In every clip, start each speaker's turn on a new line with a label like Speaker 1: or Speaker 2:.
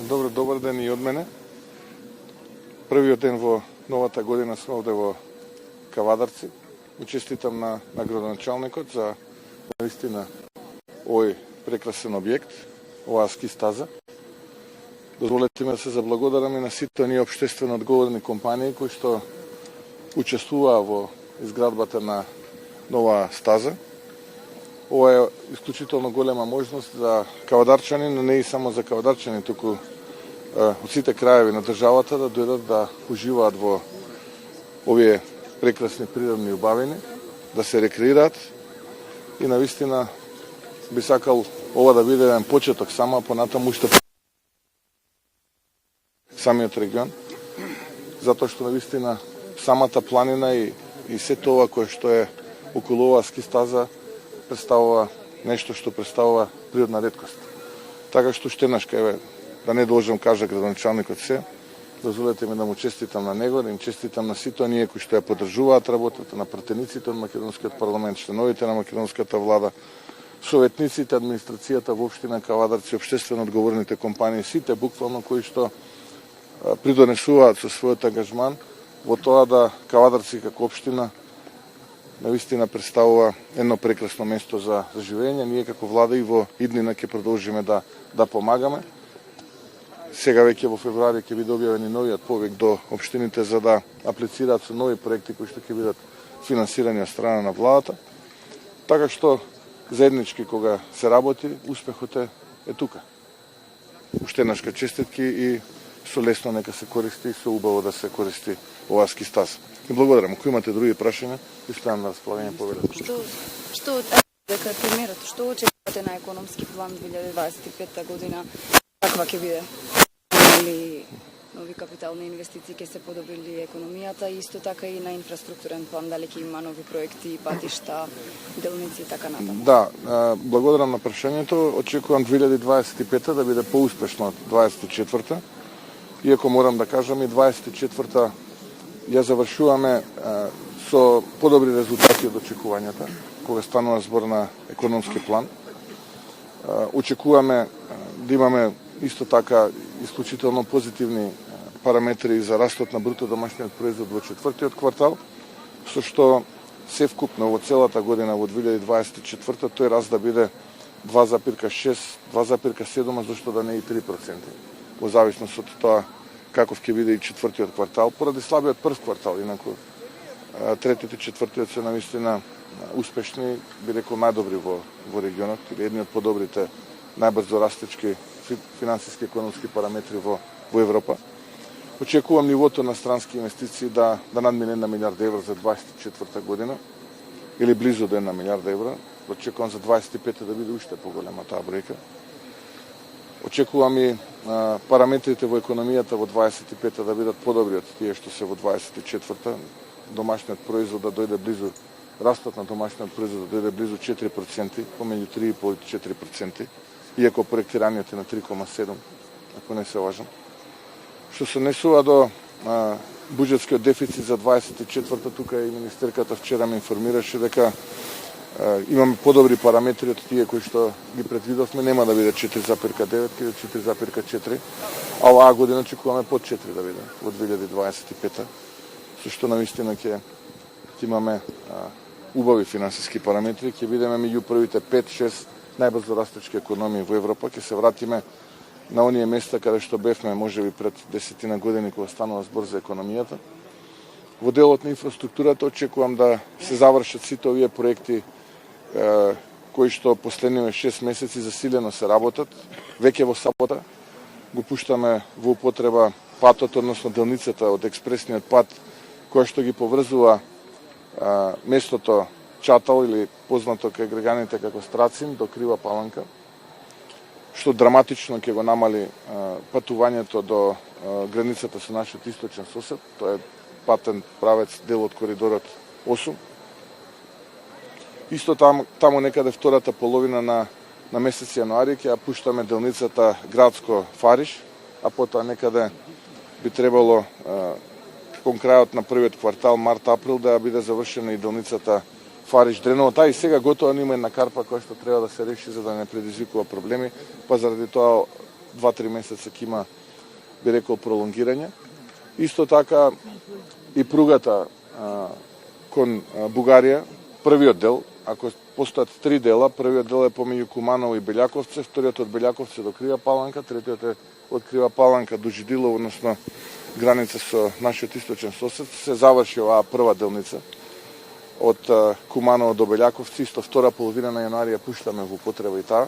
Speaker 1: Добар ден и од мене. Првиот ден во новата година сме овде во Кавадарци. Честитам на градоначалникот за наистина овој прекрасен објект, оваа ски стаза. Дозволете ми да се заблагодарам и на сите оние општествено одговорни компании кои што учествуваа во изградбата на нова стаза. Ова е исклучително голема можност за кавадарчани, но не и само за кавадарчани, туку од сите краеви на државата да дојдат да уживаат во овие прекрасни природни убавини, да се рекреираат и навистина би сакал ова да биде еден почеток само, понатаму уште самиот регион, затоа што навистина самата планина и се тоа кое што е околу оваа ски стаза представува нешто што представува природна реткост. Така што уште еднаш да не должам кажа градоначалникот се, дозволете ми да му честитам на него, да им честитам на сите оние кои што ја поддржуваат работата, на пратениците од македонскиот парламент, членовите на македонската влада, советниците, администрацијата во општина Кавадарци, општествено одговорните компании, сите буквално кои што придонесуваат со својот ангажман во тоа да Кавадарци како општина навистина представува едно прекрасно место за живење. Ние како влада и во иднина ќе продолжиме да помагаме. Сега веќе во февруари ќе биде објавен и новиот повик до општините за да аплицираат со нови проекти кои што ќе бидат финансирани од страна на владата. Така што заеднички кога се работи, успехот е тука. Уште еднаш честитки и со лесно нека се користи и со убаво да се користи оваа ски стаза. И благодарам. Ако имате други прашања, ви ставам на располагање повелето.
Speaker 2: Што дека премиерот, што очекувате на економски план 2025 година? Каква ќе биде? Или нови капитални инвестиции ќе се подобри ли економијата и исто така и на инфраструктурен план, дали ќе има нови проекти, патишта, делници и така натаму? Да,
Speaker 1: благодарам на прашањето. Очекувам 2025 да биде поуспешно од 2024. Иако морам да кажам и 2024 ја завршуваме со подобри резултати од очекувањата, кога станува збор на економски план. Очекуваме да имаме исто така исклучително позитивни параметри за растот на бруто домашниот производ во четвртиот квартал, со што севкупно во целата година во 2024 тој раст да биде 2,6, 2,7, зашто да не и 3%, во зависност од тоа каков ќе биде и четвртиот квартал, поради слабиот прв квартал, инаку третиот и четвртиот се навистина успешни, би рекол најдобри во регионот, или едни од подобрите најбрзо растечки финансиски економски параметри во Европа. Очекувам нивото на странски инвестиции да надмине 1 милиарда евра за 2024 година, или близу до 1 милиарда евра. Очекувам за 25 да биде уште поголема таа бројка. Очекувам и параметрите во економијата во 25 да бидат подобри од тие што се во 24. Домашниот производ да дојде близу, растот на домашниот производ да дојде близу 4%, помеѓу 3,5 и 4%, иако проектираниот е на 3,7, ако не се лажам. Што се однесува до буџетскиот дефицит за 24-та, тука и министерката вчера ме информираше дека имаме подобри параметри од тие кои што ги предвидовме, нема да биде 4,9, ќе 4,4, а оваа година очекуваме под 4 да биде во 2025, со што навистина ќе имаме убави финансиски параметри, ќе бидеме меѓу првите 5-6 најбрзо растечки економии во Европа, ќе се вратиме на оние места каде што бевме можеби пред 10 години кога станува збор за економијата. Во делот на инфраструктурата очекувам да се завршат сите овие проекти кои што последниве 6 месеци засилено се работат. Веќе во сабота го пуштаме во употреба патот, односно делницата од експресниот пат, која што ги поврзува местото Чатал или познато кај граѓаните како Страцин до Крива Паланка, што драматично ќе го намали патувањето до границата со нашиот источен сосед. Тоа е патен правец, дел од коридорот 8. Исто таму некаде втората половина на месец јануари ќе ја пуштаме делницата Градско Фариш, а потоа некаде би требало кон крајот на првиот квартал март-април да ја биде завршена и делницата Фариш Дреново. Таа и сега готова, има една карпа која што треба да се реши за да не предизвикува проблеми, па заради тоа 2-3 месеца ќе има, би рекол, пролонгирање. Исто така и пругата кон Бугарија, првиот дел, ако постојат 3 дела, првиот дел е помеѓу Куманово и Белјаковце, вториот од Белјаковце до Крива Паланка, третиот е од Крива Паланка до Жидилово, односно граница со нашиот источен сосед. Се заврши оваа прва делница од Куманово до Белјаковци, исто втора половина на јануари ја пуштаме во употреба и таа.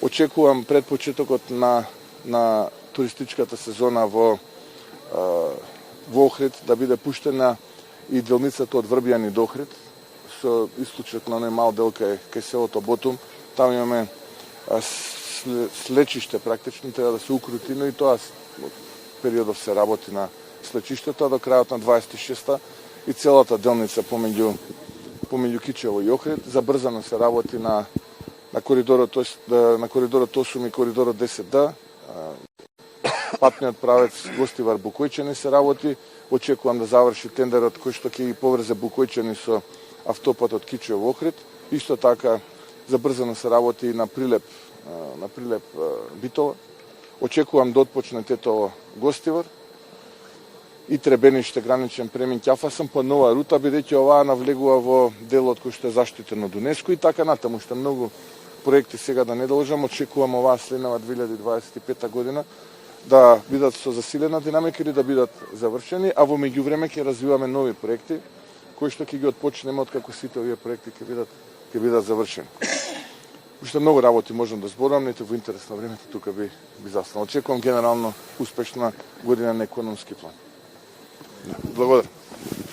Speaker 1: Очекувам пред почетокот на туристичката сезона во Охрид да биде пуштена и делницата од Врбјани до Охрид, со исклучок на оној мал дел кај селото Ботум. Таму имаме слечиште практично, треба да се укрути, но и тоа периодов се работи на слечиштето, до крајот на 26-та и целата делница помеѓу Кичево и Охрид. Забрзано се работи на коридорот 8 и коридорот 10Д. Патниот правец Гостивар Букојчани се работи. Очекувам да заврши тендерот кој што ќе ги поврзе Букојчани со автопатот Кичево Охрид. Исто така забрзано се работи на прилеп Битола. Очекувам да отпочне Тетово Гостивар и Требениште граничен премин Ќафасам по нова рута, бидејќи оваа навлегува во делот кој што е заштитен од УНЕСКО и така натаму, што многу проекти сега да не должам. Очекувам оваа следнава 2025 година да бидат со засилена динамика или да бидат завршени, а во меѓувреме ќе развиваме нови проекти кои што ќе ги отпочнеме откако сите овие проекти ќе бидат завршени. Уште многу работи можам да зборам, нето во интерес на времето тука би застанал. Очекувам генерално успешна година на економски план. Благодарам.